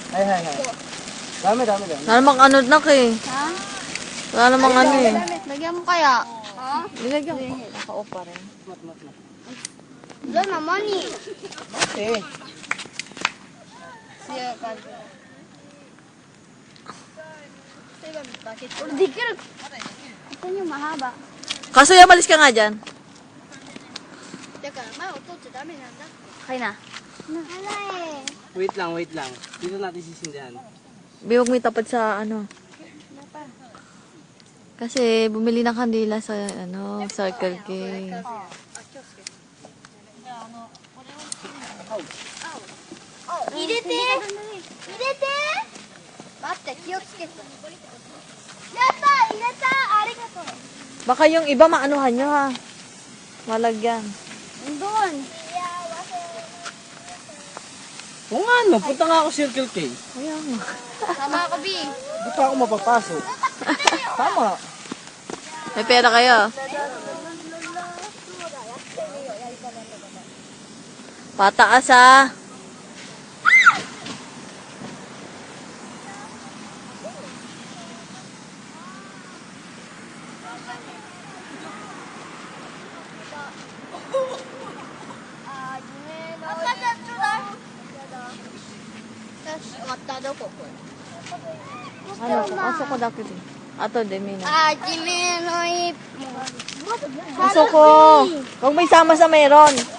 Hay, hay, hay. Dami, dami, dami. Wala namang ano na eh. Ha? Wala namang ano eh. Lagyan mo kaya? Ha? Nilagyan ko. Naka-off pa rin. Mat, mat, mat. Wala naman eh. Okay. Siya kasi. Hindi ka. Ito yung mahaba. Kaso malis ka nga dyan. Teka, may utot sa dami nanda. Okay na. Wala eh. Wait lang, wait lang. Dito natin sisindihan. Biwag may tapat sa ano. Kasi bumili ng kandila sa ano, Circle K. 入れて入れて待って気をつけてやった入れたありがとう Baka yung iba maanuhan nyo ha. Malagyan. doon Oo nga, no. Punta nga ako Circle K. Kaya nga. sama ako B Di pa ako mapapasok. Tama. May pera kayo. Pataas ha. Ano ko? Aso ko dako din. Ato de mina. はじめの一歩 Aso ko. Huwag may sama sa meron.